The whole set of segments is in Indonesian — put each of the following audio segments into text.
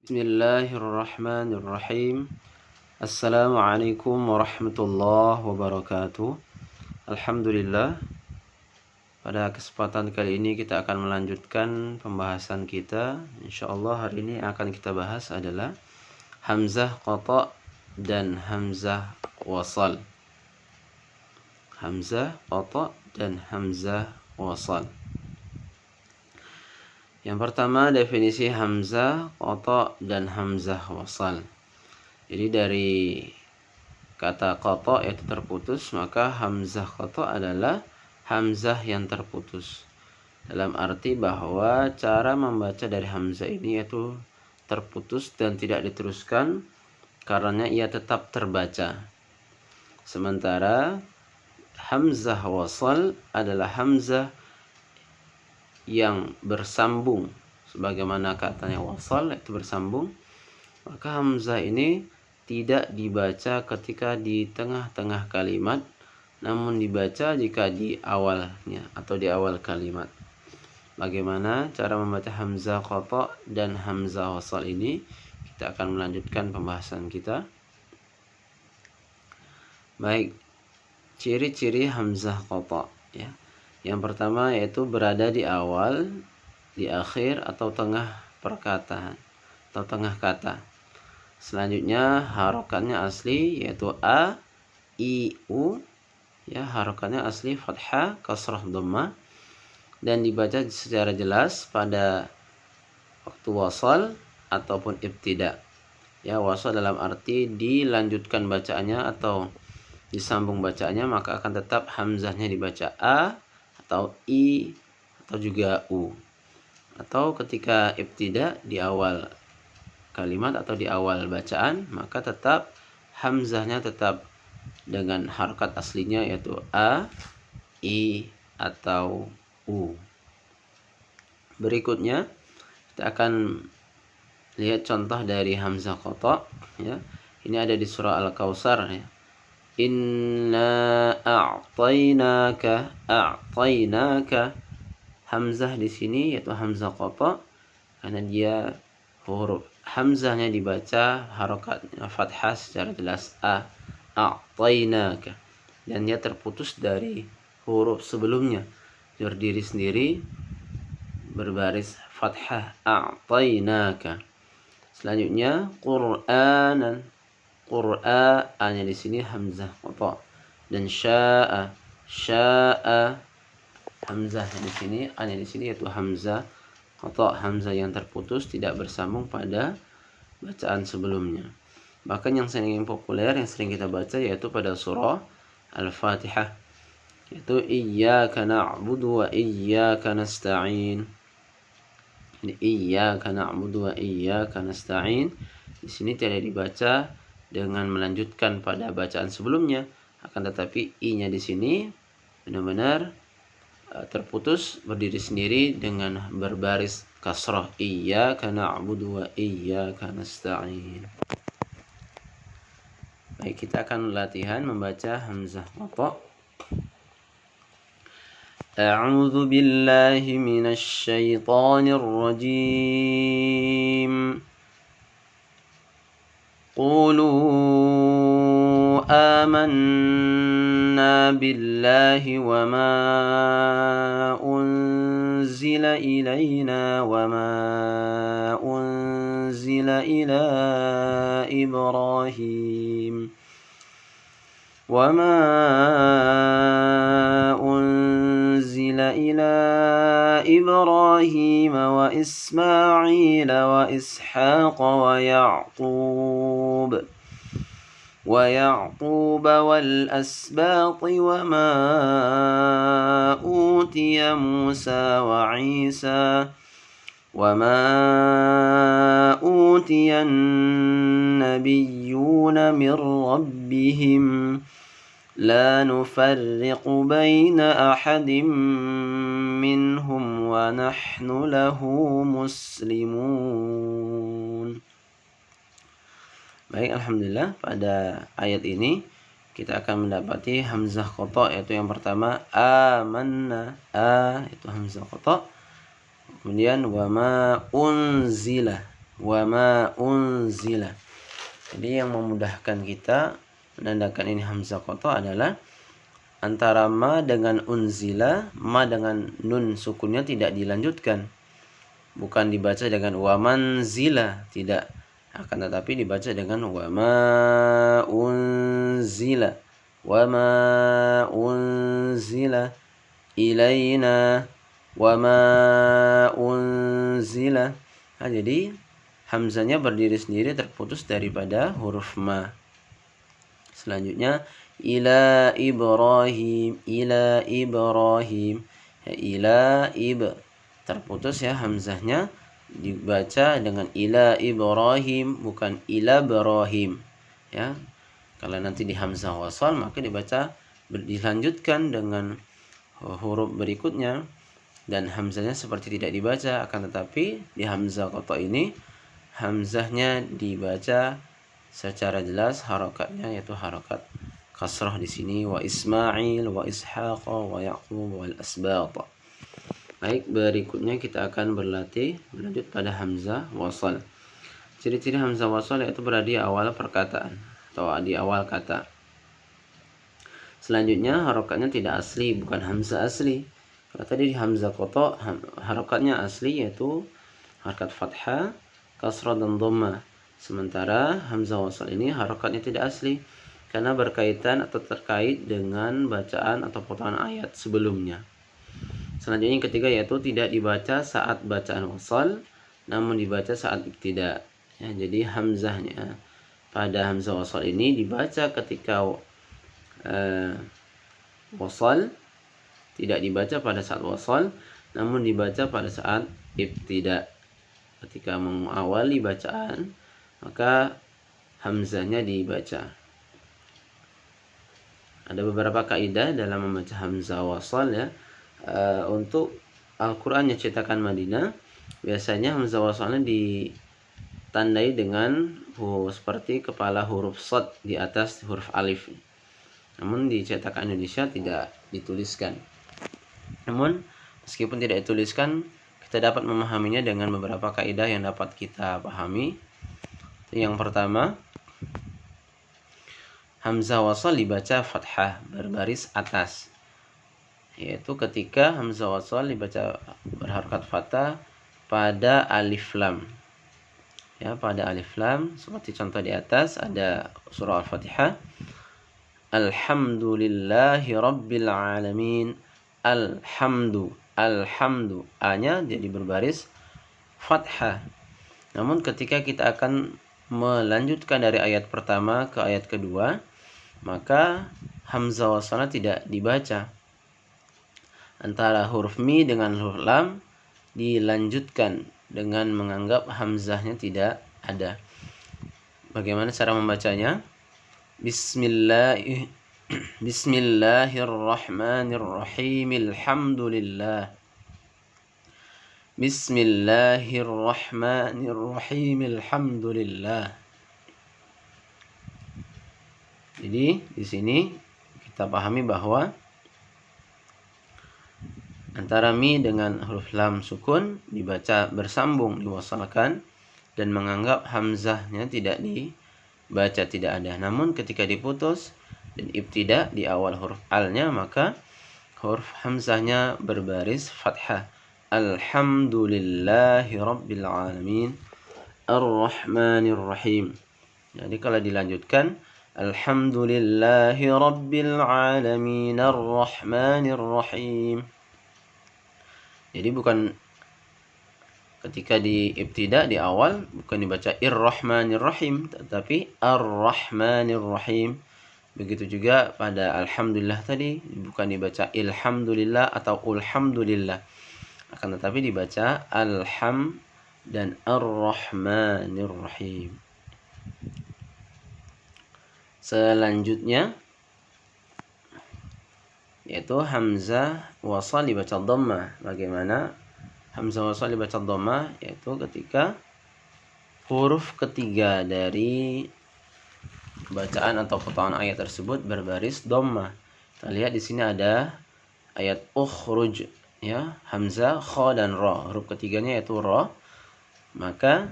Bismillahirrahmanirrahim. Assalamualaikum warahmatullahi wabarakatuh. Alhamdulillah, pada kesempatan kali ini kita akan melanjutkan pembahasan kita. Insyaallah hari ini akan kita bahas adalah hamzah qata dan hamzah wasal. Hamzah qata dan hamzah wasal. Yang pertama, definisi hamzah qata dan hamzah wasal. Jadi dari kata qata yaitu terputus, maka hamzah qata adalah hamzah yang terputus. Dalam arti bahwa cara membaca dari hamzah ini yaitu terputus dan tidak diteruskan karena ia tetap terbaca. Sementara hamzah wasal adalah hamzah yang bersambung, sebagaimana katanya wasal yaitu bersambung, maka hamzah ini tidak dibaca ketika di tengah-tengah kalimat, namun dibaca jika di awalnya atau di awal kalimat. Bagaimana cara membaca hamzah qata dan hamzah wasal ini? Kita akan melanjutkan pembahasan kita. Baik, ciri-ciri hamzah qata ya. Yang pertama yaitu berada di awal, di akhir atau tengah perkataan atau tengah kata. Selanjutnya harokatnya asli yaitu a, i, u ya, harokatnya asli fathah, kasrah, dhammah, dan dibaca secara jelas pada waktu wasal ataupun ibtida. Ya, wasal dalam arti dilanjutkan bacaannya atau disambung bacaannya, maka akan tetap hamzahnya dibaca a atau i atau juga u. Atau ketika ibtida di awal kalimat atau di awal bacaan, maka tetap hamzahnya tetap dengan harokat aslinya yaitu a, i atau u. Berikutnya kita akan lihat contoh dari hamzah qata ya. Ini ada di surah Al-Kautsar ya. Inna a'tainaka. Hamzah di sini yaitu hamzah qata karena dia huruf hamzahnya dibaca harokatnya fathah secara jelas a, a'tainaka, dan dia terputus dari huruf sebelumnya, berdiri sendiri berbaris fathah a'tainaka. Selanjutnya Qur'anan, Qur'annya di sini hamzah qata, dan sya'a hamzah di sini, anya di sini yaitu hamzah qata, hamzah yang terputus tidak bersambung pada bacaan sebelumnya. Bahkan yang sering populer, yang sering kita baca yaitu pada surah Al-Fatihah, yaitu iyyaka na'budu wa iyyaka nasta'in. Ini iyyaka na'budu wa iyyaka nasta'in di sini tidak dibaca dengan melanjutkan pada bacaan sebelumnya, akan tetapi i-nya di sini benar-benar terputus, berdiri sendiri dengan berbaris kasrah, iyyaka na'budu wa iyyaka nasta'in. Baik, kita akan latihan membaca hamzah qata. A'udzu billahi minasy syaithanir rajim. Qulu آمنا بالله وما أنزل إلينا وما أنزل إلى إبراهيم وإسماعيل وإسحاق ويعقوب والأسباط وما أوتي موسى وعيسى وما أوتي النبيون من ربهم لا نفرق بين أحد منهم ونحن له مسلمون. Baik, alhamdulillah, pada ayat ini kita akan mendapati hamzah qata yaitu yang pertama amanna, a itu hamzah qata. Kemudian wama unzila, wa ma unzila. Jadi yang memudahkan kita menandakan ini hamzah qata adalah antara ma dengan unzila, ma dengan nun sukunnya tidak dilanjutkan. Bukan dibaca dengan wa manzila, tidak. Akan tetapi dibaca dengan wa ma unzila. Wa ma unzila ilaina. Wa ma unzila. Nah, jadi hamzanya berdiri sendiri terputus daripada huruf ma. Selanjutnya ila Ibrahim, ila Ibrahim, ila terputus ya hamzahnya, dibaca dengan ila Ibrahim bukan ila Ibrahim ya. Kalau nanti di hamzah wasal maka dibaca dilanjutkan dengan huruf berikutnya dan hamzahnya seperti tidak dibaca. Akan tetapi di hamzah qata ini hamzahnya dibaca secara jelas harokatnya, yaitu harokat kasrah di sini, wa Ismail wa Ishaq wa Yaqub wal asbat. Baik, berikutnya kita akan berlanjut pada hamzah wasal. Ciri-ciri hamzah wasal yaitu berada di awal perkataan atau di awal kata. Selanjutnya harokatnya tidak asli, bukan hamzah asli. Kalau tadi di hamzah qata harokatnya asli yaitu harakat fathah, kasrah dan dhamma. Sementara hamzah wasal ini harokatnya tidak asli karena berkaitan atau terkait dengan bacaan atau potongan ayat sebelumnya. Selanjutnya yang ketiga yaitu tidak dibaca saat bacaan wasal, namun dibaca saat ibtida. Ya, jadi hamzahnya pada hamzah wasal ini dibaca ketika wasal, tidak dibaca pada saat wasal, namun dibaca pada saat ibtida. Ketika mengawali bacaan, maka hamzahnya dibaca. Ada beberapa kaidah dalam membaca hamzah wasal ya. Untuk Al-Quran yang cetakan Madinah, biasanya hamzah wasalnya ditandai dengan seperti kepala huruf shad di atas huruf alif. Namun di cetakan Indonesia tidak dituliskan. Namun meskipun tidak dituliskan, kita dapat memahaminya dengan beberapa kaidah yang dapat kita pahami. Yang pertama, hamzah wasal dibaca fathah berbaris atas, yaitu ketika hamzah wasal dibaca berharakat fathah pada alif lam. Ya, pada alif lam seperti contoh di atas ada surah Al-Fatihah. Alhamdulillahi rabbil alamin. Alhamdu, A-nya jadi berbaris fathah. Namun ketika kita akan melanjutkan dari ayat pertama ke ayat kedua, maka hamzah wasalnya tidak dibaca. Antara huruf mi dengan huruf lam dilanjutkan dengan menganggap hamzahnya tidak ada. Bagaimana cara membacanya? Bismillahirrahmanirrahim. Alhamdulillah. Bismillahirrahmanirrahim. Alhamdulillah. Jadi di sini kita pahami bahwa antara mi dengan huruf lam sukun dibaca bersambung, diwasalkan, dan menganggap hamzahnya tidak dibaca, tidak ada. Namun ketika diputus dan ibtida di awal huruf al-nya, maka huruf hamzahnya berbaris fathah. Alhamdulillahi rabbil alamin ar-rahmanir-rahim. Jadi kalau dilanjutkan Alhamdulillahi rabbil alamin ar-rahmanir-rahim. Jadi bukan ketika di ibtida di awal bukan dibaca ir-rahmanir-rahim, tetapi ar-rahmanir-rahim. Begitu juga pada alhamdulillah tadi bukan dibaca ilhamdulillah atau ulhamdulillah, akan tetapi dibaca alham dan ar-rahmanir-rahim. Selanjutnya yaitu hamzah wasal dibaca dhammah. Bagaimana hamzah wasal dibaca dhammah? Yaitu ketika huruf ketiga dari bacaan atau potongan ayat tersebut berbaris dhammah. Kita lihat di sini ada ayat ukhruj ya, hamzah, kha dan ra. Huruf ketiganya yaitu ra maka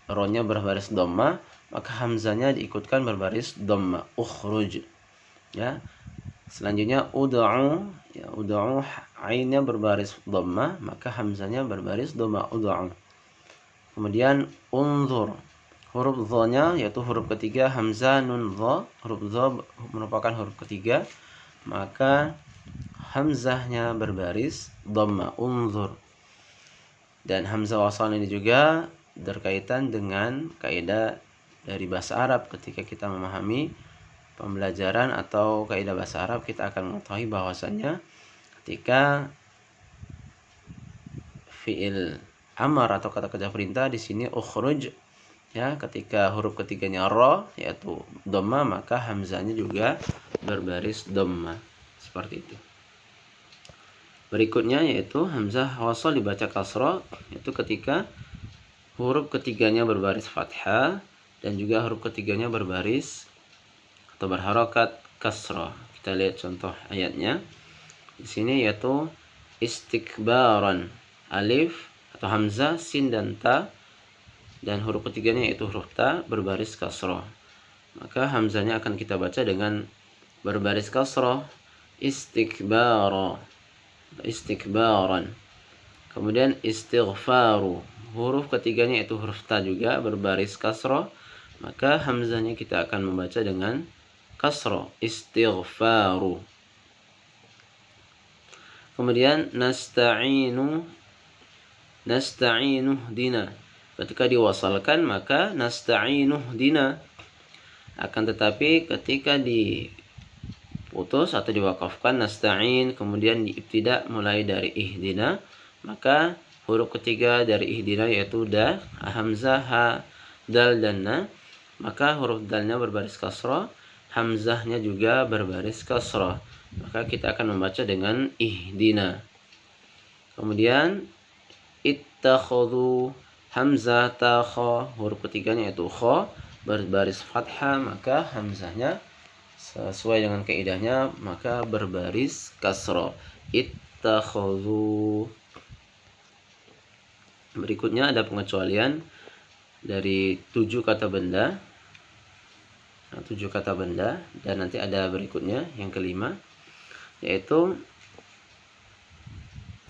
ro-nya berbaris dhamma, maka hamzahnya diikutkan berbaris dhamma, ukhruj. Ya. Selanjutnya ud'u, ya ud'u ainnya berbaris dhamma, maka hamzahnya berbaris dhamma, ud'u. Kemudian unzur, huruf dha-nya yaitu huruf ketiga hamzah nun dha, huruf dha merupakan huruf ketiga, maka hamzahnya berbaris dhamma, unzur. Dan hamzah wasal ini juga berkaitan dengan kaidah dari bahasa Arab. Ketika kita memahami pembelajaran atau kaidah bahasa Arab, kita akan mengetahui bahwasannya ketika fiil amar atau kata kerja perintah di sini ukhruj, ya, ketika huruf ketiganya ra yaitu dhamma, maka hamzahnya juga berbaris dhamma. Seperti itu. Berikutnya yaitu hamzah wasal dibaca kasrah, yaitu ketika huruf ketiganya berbaris fathah dan juga huruf ketiganya berbaris atau berharokat kasrah. Kita lihat contoh ayatnya. Di sini yaitu istikbaran, alif atau hamzah, sin dan ta, dan huruf ketiganya yaitu huruf ta berbaris kasrah. Maka hamzahnya akan kita baca dengan berbaris kasrah, istikbara, istikbaran. Kemudian istighfaru, huruf ketiganya yaitu huruf ta juga berbaris kasrah, maka hamzahnya kita akan membaca dengan kasrah, istighfaru. Kemudian nasta'inu, nasta'inu dina, ketika diwasalkan maka nasta'inu dina. Akan tetapi ketika diputus atau diwakafkan nasta'in, kemudian diibtida mulai dari ihdina, maka huruf ketiga dari ihdina yaitu da, hamzah, ha, dal dan na, maka huruf dalnya berbaris kasrah, hamzahnya juga berbaris kasrah, maka kita akan membaca dengan ihdina. Kemudian ittakhadhu, hamzah, ta, kha, huruf ketiganya yaitu kha berbaris fathah, maka hamzahnya sesuai dengan kaidahnya maka berbaris kasrah, ittakhadhu. Berikutnya ada pengecualian dari 7 kata benda. 7 kata benda, dan nanti ada berikutnya yang kelima, yaitu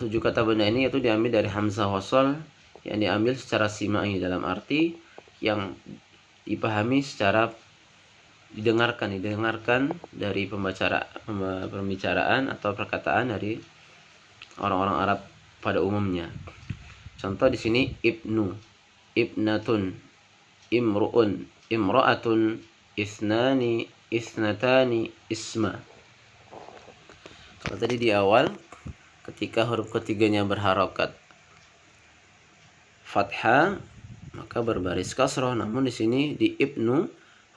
7 kata benda ini yaitu diambil dari hamzah wasal yang diambil secara simai, dalam arti yang dipahami secara didengarkan dari pembicaraan atau perkataan dari orang-orang Arab pada umumnya. Contoh di sini ibnu, ibnatun, imru'un, imra'atun, isnani, isnatani, isma. Kalau tadi di awal ketika huruf ketiganya berharokat fathah maka berbaris kasrah, namun di sini di ibnu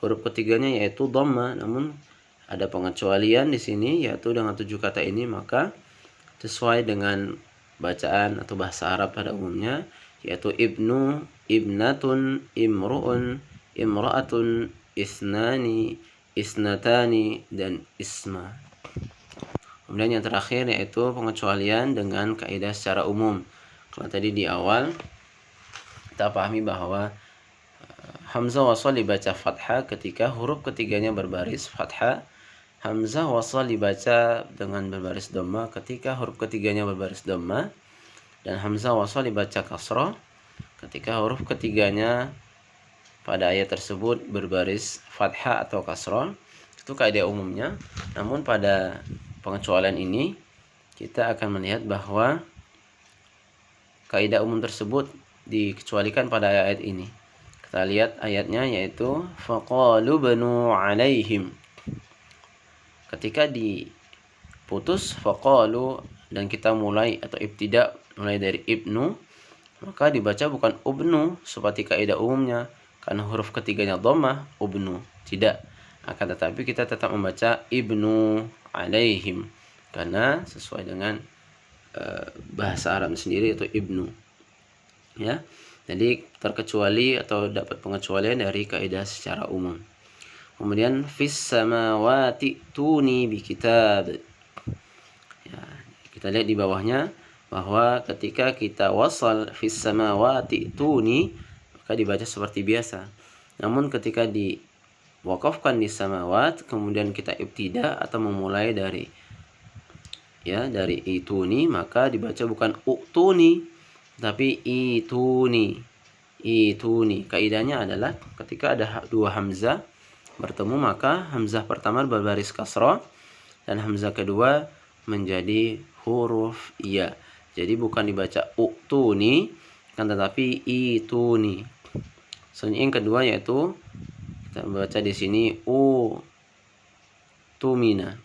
huruf ketiganya yaitu dhamma, namun ada pengecualian di sini yaitu dengan 7 kata ini maka sesuai dengan bacaan atau bahasa Arab pada umumnya, yaitu ibnu, ibnatun, imru'un, imra'atun, isnani, isnatani, dan isma. Kemudian yang terakhir yaitu pengecualian dengan kaidah secara umum. Kalau tadi di awal kita pahami bahwa hamzah wasal dibaca fathah ketika huruf ketiganya berbaris fathah, hamzah wasal dibaca dengan berbaris dhamma ketika huruf ketiganya berbaris dhamma, dan hamzah wasal dibaca kasrah ketika huruf ketiganya pada ayat tersebut berbaris fathah atau kasrah. Itu kaidah umumnya. Namun pada pengecualian ini kita akan melihat bahwa kaidah umum tersebut dikecualikan pada ayat ini. Kita lihat ayatnya yaitu faqalu banu alaihim. Ketika diputus faqalu dan kita mulai atau ibtida mulai dari ibnu, maka dibaca bukan ubnu seperti kaidah umumnya karena huruf ketiganya dhammah ubnu, tidak. Akan tetapi kita tetap membaca ibnu alaihim karena sesuai dengan bahasa Arab sendiri yaitu ibnu. Ya. Jadi terkecuali atau dapat pengecualian dari kaidah secara umum. Kemudian fis samawati tuni bi kitab. Ya, kita lihat di bawahnya bahwa ketika kita wasal fis samawati tuni maka dibaca seperti biasa. Namun ketika diwakafkan di samawat kemudian kita ibtida atau memulai dari ituni maka dibaca bukan utuni tapi ituni. Kaidahnya adalah ketika ada dua hamzah bertemu maka hamzah pertama berbaris kasrah dan hamzah kedua menjadi huruf iya. Jadi bukan dibaca utuni kan tetapi ituni. Selanjutnya yang kedua yaitu kita baca di sini utumina.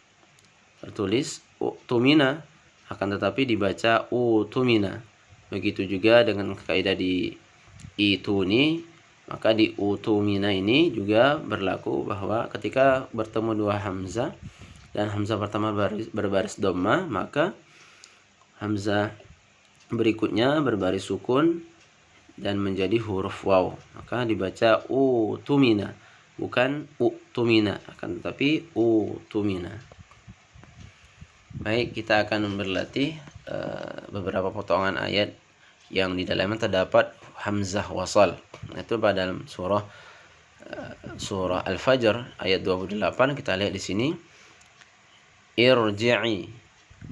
Tertulis utumina akan tetapi dibaca utumina. Begitu juga dengan kaidah di ituni, maka di utumina ini juga berlaku bahwa ketika bertemu dua hamzah dan hamzah pertama berbaris dhamma, maka hamzah berikutnya berbaris sukun dan menjadi huruf waw. Maka dibaca utumina, bukan utumina, akan tetapi utumina. Baik, kita akan berlatih beberapa potongan ayat yang di dalamnya terdapat hamzah wasal. Itu pada dalam surah Al-Fajr ayat 28 kita lihat di sini irji'i.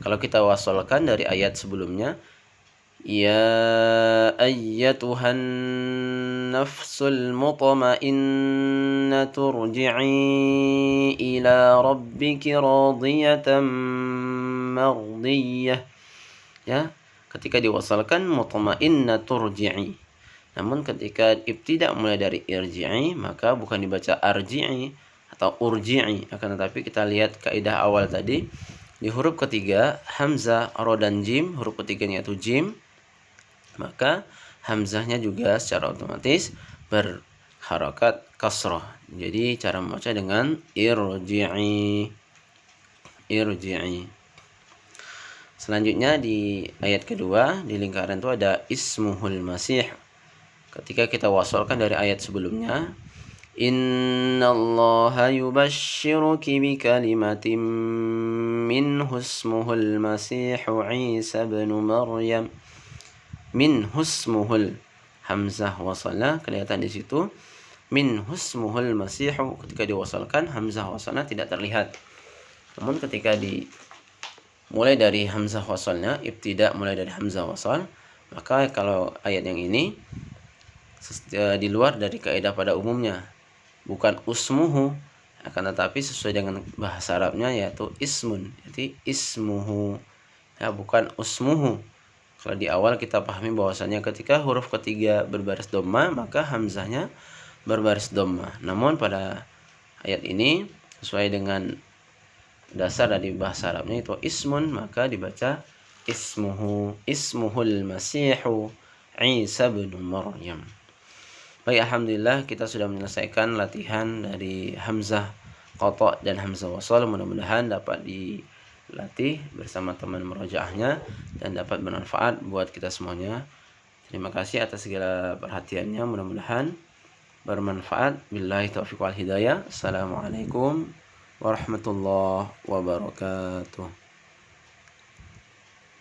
Kalau kita wasalkan dari ayat sebelumnya, ya ayyatuhan nafsul mutmainnatu rji'i ila rabbiki radiyatan mardiyah. Ya, ketika diwasalkan mutmainnatu rji'i. Namun ketika ibtida mulai dari irji'i maka bukan dibaca arji'i atau urji'i, akan tetapi kita lihat kaidah awal tadi. Di huruf ketiga hamzah, ro dan jim, huruf ketiganya yaitu jim, maka hamzahnya juga secara otomatis berharakat kasrah. Jadi cara membaca dengan irji'i. Selanjutnya di ayat kedua di lingkaran itu ada ismuhul masih. Ketika kita wasalkan dari ayat sebelumnya, innallaha yubashshiruki bikalimatin minhu ismuhul masihu Isa bin Maryam. Minhu ismuhul, hamzah wasalah kelihatan di situ. Minhu ismuhul masihu, ketika diwasalkan hamzah wasalnya tidak terlihat. Namun ketika mulai dari hamzah wasalnya, ibtida mulai dari hamzah wasal, maka kalau ayat yang ini di luar dari kaidah pada umumnya, bukan usmuhu, akan tetapi sesuai dengan bahasa Arabnya yaitu ismun, jadi ismuhu, ya bukan usmuhu. Kalau di awal kita pahami bahwasanya ketika huruf ketiga berbaris dhamma maka hamzahnya berbaris dhamma. Namun pada ayat ini sesuai dengan dasar dari bahasa Arabnya itu ismun, maka dibaca ismuhu, ismuhul masihu Isa bin Maryam. Baik, alhamdulillah kita sudah menyelesaikan latihan dari hamzah qata dan hamzah wasal. Mudah-mudahan dapat dilatih bersama teman murojaahnya dan dapat bermanfaat buat kita semuanya. Terima kasih atas segala perhatiannya, mudah-mudahan bermanfaat. Billahi taufiq wal hidayah. Assalamualaikum warahmatullahi wabarakatuh.